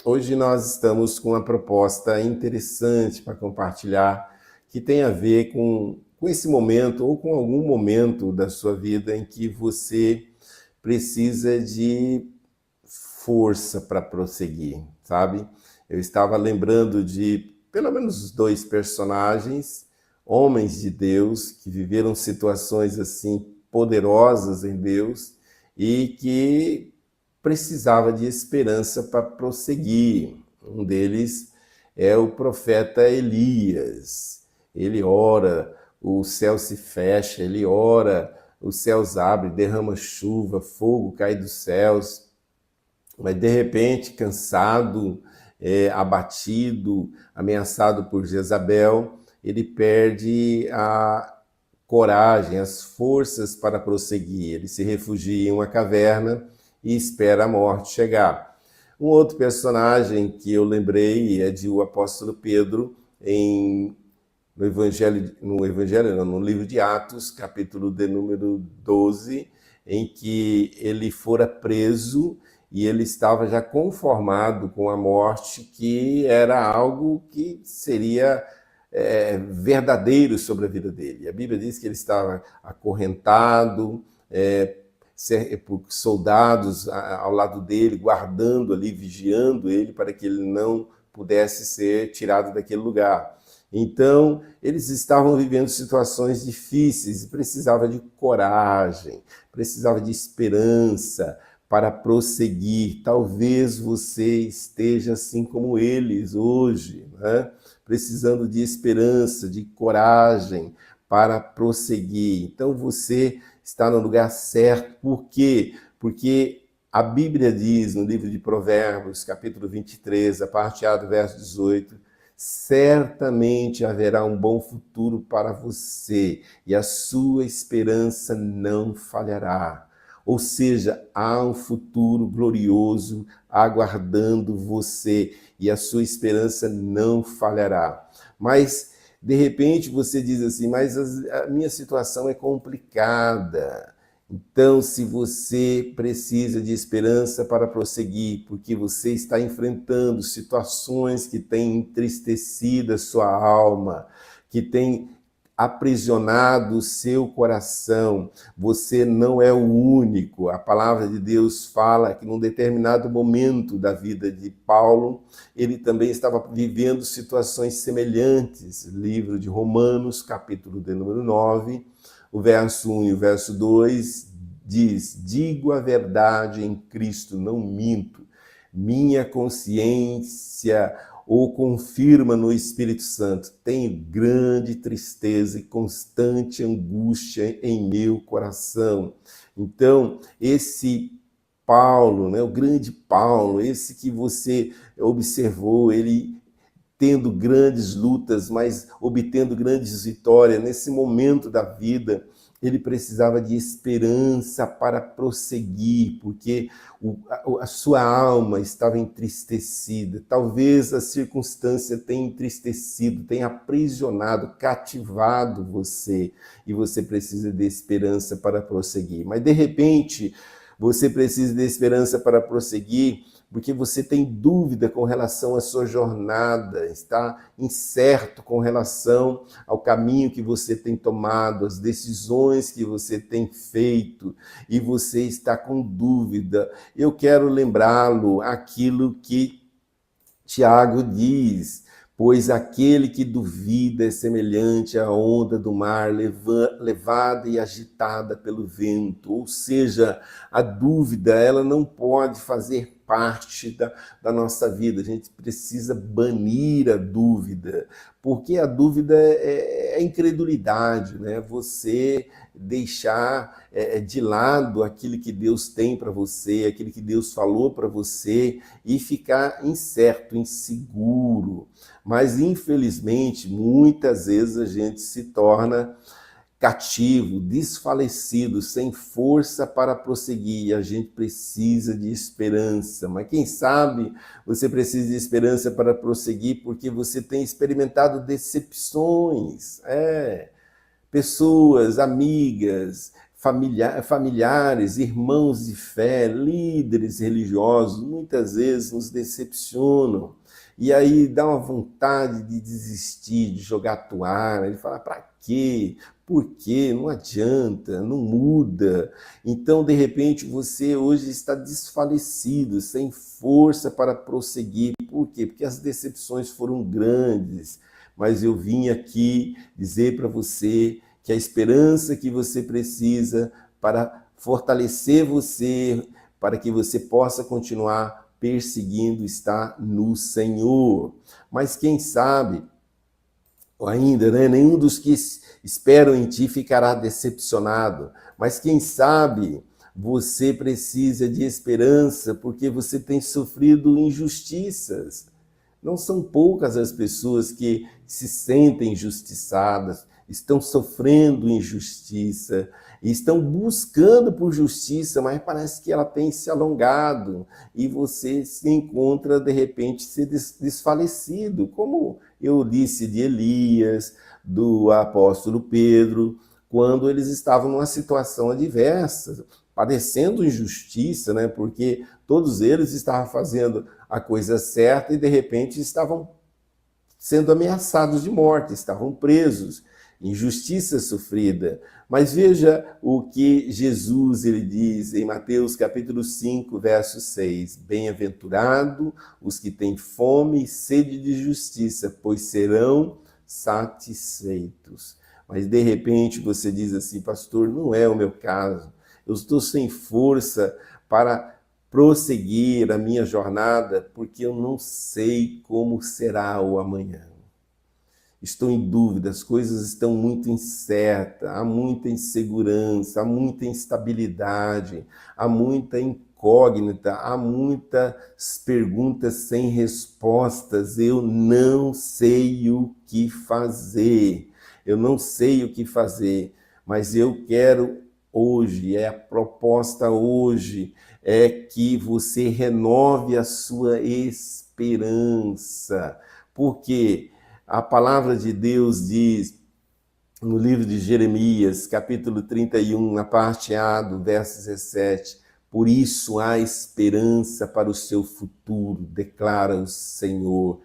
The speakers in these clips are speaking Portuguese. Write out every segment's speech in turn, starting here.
Hoje nós estamos com uma proposta interessante para compartilhar, que tem a ver com esse momento ou com algum momento da sua vida em que você precisa de força para prosseguir, sabe? Eu estava lembrando de pelo menos dois personagens, homens de Deus, que viveram situações assim poderosas em Deus e que precisava de esperança para prosseguir. Um deles é o profeta Elias. Ele ora, o céu se fecha, ele ora, os céus abrem, derrama chuva, fogo cai dos céus, mas de repente, cansado, abatido, ameaçado por Jezabel, ele perde a coragem, as forças para prosseguir. Ele se refugia em uma caverna e espera a morte chegar. Um outro personagem que eu lembrei é de o apóstolo Pedro no livro de Atos, capítulo de número 12, em que ele fora preso e ele estava já conformado com a morte, que era algo que seria verdadeiro sobre a vida dele. A Bíblia diz que ele estava acorrentado, por soldados ao lado dele, guardando ali, vigiando ele, para que ele não pudesse ser tirado daquele lugar. Então, eles estavam vivendo situações difíceis e precisava de coragem, precisava de esperança para prosseguir. Talvez você esteja assim como eles hoje, né? Precisando de esperança, de coragem para prosseguir. Então você está no lugar certo. Por quê? Porque a Bíblia diz no livro de Provérbios, capítulo 23, a parte A do verso 18, certamente haverá um bom futuro para você e a sua esperança não falhará. Ou seja, há um futuro glorioso aguardando você e a sua esperança não falhará. Mas, de repente, você diz assim, mas a minha situação é complicada. Então, se você precisa de esperança para prosseguir, porque você está enfrentando situações que têm entristecido a sua alma, que têm aprisionado o seu coração, você não é o único. A palavra de Deus fala que num determinado momento da vida de Paulo, ele também estava vivendo situações semelhantes. Livro de Romanos, capítulo de número 9, o verso 1 e o verso 2 diz: digo a verdade em Cristo, não minto. Minha consciência o confirma no Espírito Santo. Tenho grande tristeza e constante angústia em meu coração. Então, esse Paulo, né, o grande Paulo, esse que você observou, ele tendo grandes lutas, mas obtendo grandes vitórias, nesse momento da vida, ele precisava de esperança para prosseguir, porque a sua alma estava entristecida. Talvez a circunstância tenha entristecido, tenha aprisionado, cativado você, e você precisa de esperança para prosseguir. Mas, de repente, você precisa de esperança para prosseguir porque você tem dúvida com relação à sua jornada, está incerto com relação ao caminho que você tem tomado, às decisões que você tem feito, e você está com dúvida. Eu quero lembrá-lo aquilo que Tiago diz: pois aquele que duvida é semelhante à onda do mar, levada e agitada pelo vento. Ou seja, a dúvida, ela não pode fazer parte da nossa vida. A gente precisa banir a dúvida, porque a dúvida é incredulidade, né? Você deixar de lado aquilo que Deus tem para você, aquilo que Deus falou para você, e ficar incerto, inseguro. Mas, infelizmente, muitas vezes a gente se torna cativo, desfalecido, sem força para prosseguir. A gente precisa de esperança. Mas quem sabe você precisa de esperança para prosseguir porque você tem experimentado decepções. Pessoas, amigas, familiares, irmãos de fé, líderes religiosos, muitas vezes nos decepcionam. E aí dá uma vontade de desistir, de jogar a toalha, de falar, para quê? Por quê? Não adianta, não muda. Então, de repente, você hoje está desfalecido, sem força para prosseguir. Por quê? Porque as decepções foram grandes. Mas eu vim aqui dizer para você que a esperança que você precisa para fortalecer você, para que você possa continuar perseguindo, está no Senhor. Mas quem sabe, ainda, né, nenhum dos que esperam em ti ficará decepcionado. Mas quem sabe você precisa de esperança porque você tem sofrido injustiças. Não são poucas as pessoas que se sentem injustiçadas, estão sofrendo injustiça, e estão buscando por justiça, mas parece que ela tem se alongado e você se encontra, de repente, se desfalecido, como eu disse de Elias, do apóstolo Pedro, quando eles estavam numa situação adversa, padecendo injustiça, né? Porque todos eles estavam fazendo a coisa certa e de repente estavam sendo ameaçados de morte, estavam presos, injustiça sofrida. Mas veja o que Jesus ele diz em Mateus capítulo 5, verso 6. Bem-aventurado os que têm fome e sede de justiça, pois serão satisfeitos. Mas de repente você diz assim, pastor, não é o meu caso. Eu estou sem força para prosseguir a minha jornada porque eu não sei como será o amanhã. Estou em dúvida, as coisas estão muito incertas, há muita insegurança, há muita instabilidade, há muita incógnita, há muitas perguntas sem respostas. Eu não sei o que fazer, eu não sei o que fazer, mas eu quero hoje, a proposta hoje é que você renove a sua esperança, porque a palavra de Deus diz no livro de Jeremias, capítulo 31, na parte A do verso 17, por isso há esperança para o seu futuro, declara o Senhor.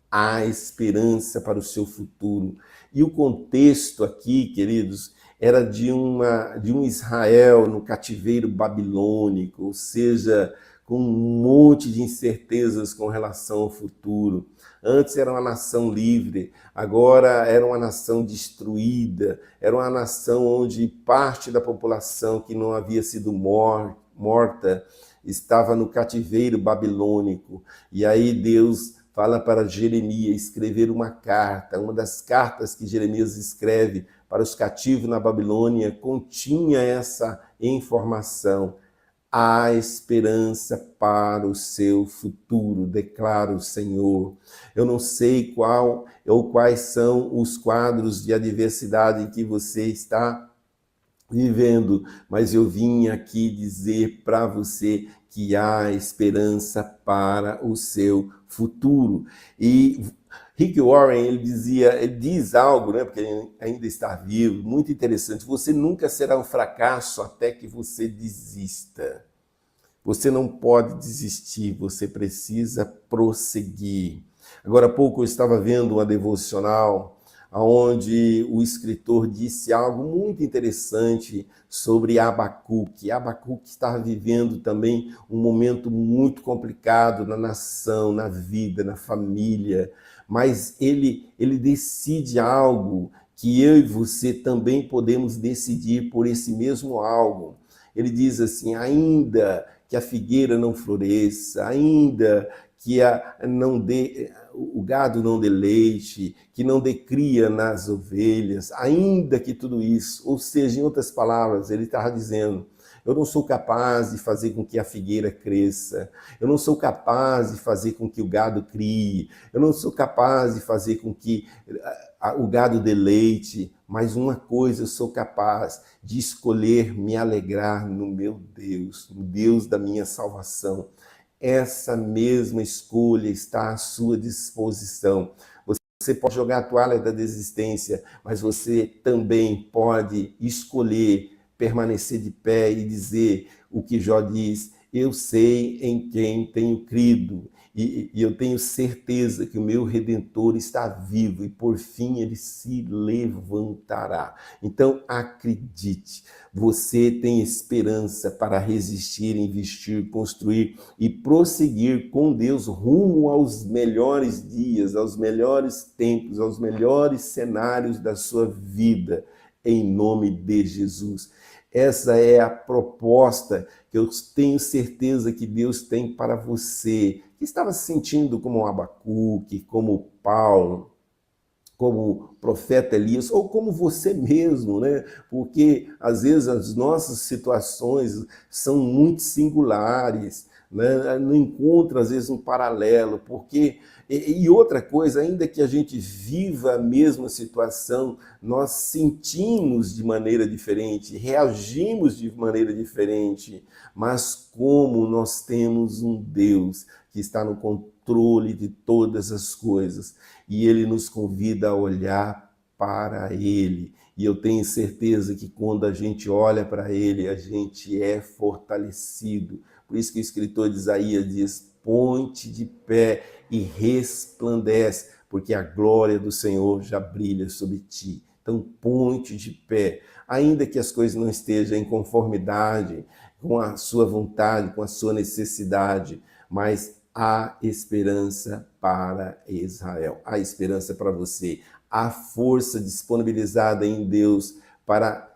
Há esperança para o seu futuro. E o contexto aqui, queridos, era de um Israel no cativeiro babilônico, ou seja, com um monte de incertezas com relação ao futuro. Antes era uma nação livre, agora era uma nação destruída, era uma nação onde parte da população que não havia sido morta estava no cativeiro babilônico. E aí Deus fala para Jeremias escrever uma carta. Uma das cartas que Jeremias escreve para os cativos na Babilônia continha essa informação. Há esperança para o seu futuro, declara o Senhor. Eu não sei qual ou quais são os quadros de adversidade em que você está vivendo, mas eu vim aqui dizer para você que há esperança para o seu futuro. E Rick Warren, ele diz algo, né, porque ele ainda está vivo, muito interessante. Você nunca será um fracasso até que você desista. Você não pode desistir, você precisa prosseguir. Agora há pouco eu estava vendo uma devocional onde o escritor disse algo muito interessante sobre Abacuque. Abacuque estava vivendo também um momento muito complicado na nação, na vida, na família, mas ele decide algo que eu e você também podemos decidir por esse mesmo algo. Ele diz assim, ainda que a figueira não floresça, ainda que o gado não dê leite, que não dê cria nas ovelhas, ainda que tudo isso, ou seja, em outras palavras, ele estava dizendo, eu não sou capaz de fazer com que a figueira cresça, eu não sou capaz de fazer com que o gado crie, eu não sou capaz de fazer com que o gado dê leite, mas uma coisa eu sou capaz de escolher me alegrar no meu Deus, no Deus da minha salvação. Essa mesma escolha está à sua disposição. Você pode jogar a toalha da desistência, mas você também pode escolher permanecer de pé e dizer o que Jó diz: eu sei em quem tenho crido, e eu tenho certeza que o meu Redentor está vivo e por fim ele se levantará. Então acredite, você tem esperança para resistir, investir, construir e prosseguir com Deus rumo aos melhores dias, aos melhores tempos, aos melhores cenários da sua vida, em nome de Jesus. Essa é a proposta que eu tenho certeza que Deus tem para você, que estava se sentindo como Abacuque, como Paulo, como o profeta Elias, ou como você mesmo, né? Porque às vezes as nossas situações são muito singulares, né? Não encontra às vezes um paralelo, porque e outra coisa, ainda que a gente viva a mesma situação, nós sentimos de maneira diferente, reagimos de maneira diferente, mas como nós temos um Deus que está no controle de todas as coisas, e Ele nos convida a olhar para Ele. E eu tenho certeza que quando a gente olha para Ele, a gente é fortalecido. Por isso que o escritor de Isaías diz: ponte de pé e resplandece, porque a glória do Senhor já brilha sobre ti. Então, ponte de pé, ainda que as coisas não estejam em conformidade com a sua vontade, com a sua necessidade, mas há esperança para Israel, há esperança para você, há força disponibilizada em Deus para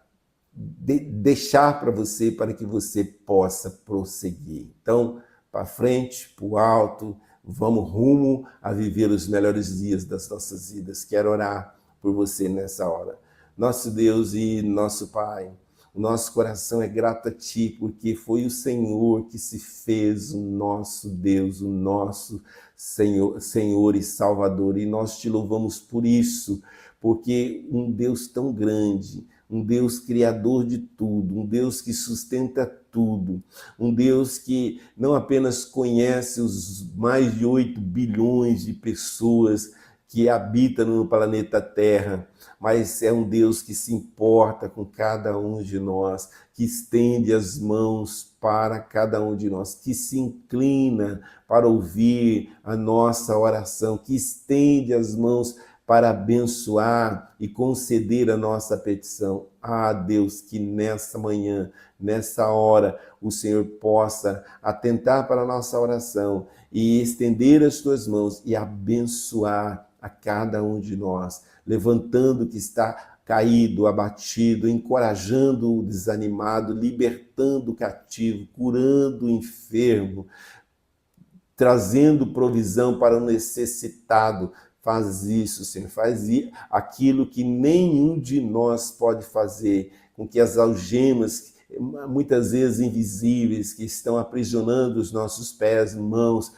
deixar para você, para que você possa prosseguir. Então, para frente, para o alto, vamos rumo a viver os melhores dias das nossas vidas. Quero orar por você nessa hora. Nosso Deus e nosso Pai, o nosso coração é grato a Ti, porque foi o Senhor que se fez o nosso Deus, o nosso Senhor e Salvador. E nós Te louvamos por isso, porque um Deus tão grande, um Deus criador de tudo, um Deus que sustenta tudo, um Deus que não apenas conhece os mais de 8 bilhões de pessoas que habitam no planeta Terra, mas é um Deus que se importa com cada um de nós, que estende as mãos para cada um de nós, que se inclina para ouvir a nossa oração, que estende as mãos para abençoar e conceder a nossa petição. Ah, Deus, que nessa manhã, nessa hora, o Senhor possa atentar para a nossa oração e estender as tuas mãos e abençoar a cada um de nós, levantando o que está caído, abatido, encorajando o desanimado, libertando o cativo, curando o enfermo, trazendo provisão para o necessitado. Faz isso, Senhor, faz aquilo que nenhum de nós pode fazer, com que as algemas, muitas vezes invisíveis, que estão aprisionando os nossos pés, mãos,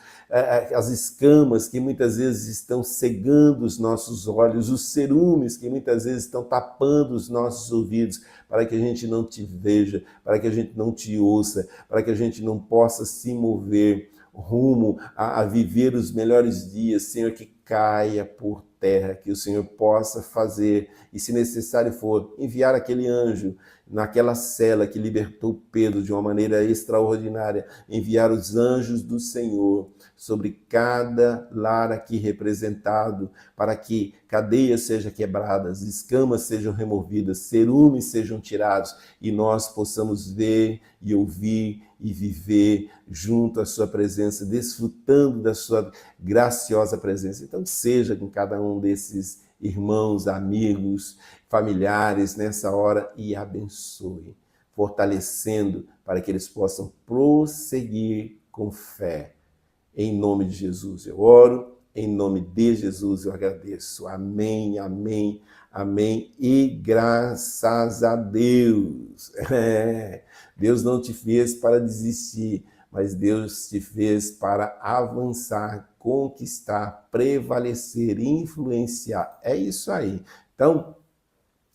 as escamas que muitas vezes estão cegando os nossos olhos, os cerumes que muitas vezes estão tapando os nossos ouvidos, para que a gente não te veja, para que a gente não te ouça, para que a gente não possa se mover rumo a viver os melhores dias, Senhor, que caia por terra, que o Senhor possa fazer, e se necessário for, enviar aquele anjo naquela cela que libertou Pedro de uma maneira extraordinária, enviar os anjos do Senhor sobre cada lar aqui representado, para que cadeias sejam quebradas, escamas sejam removidas, cerumes sejam tirados, e nós possamos ver e ouvir e viver junto à sua presença, desfrutando da sua graciosa presença. Então seja com cada um desses irmãos, amigos, familiares nessa hora e abençoe, fortalecendo para que eles possam prosseguir com fé. Em nome de Jesus eu oro, em nome de Jesus eu agradeço. Amém, amém, amém e graças a Deus. Deus não te fez para desistir, mas Deus te fez para avançar, conquistar, prevalecer, influenciar. É isso aí. Então,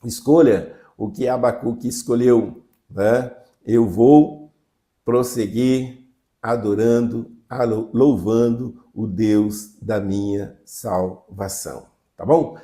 escolha o que Abacuque escolheu, né? Eu vou prosseguir adorando, louvando o Deus da minha salvação. Tá bom?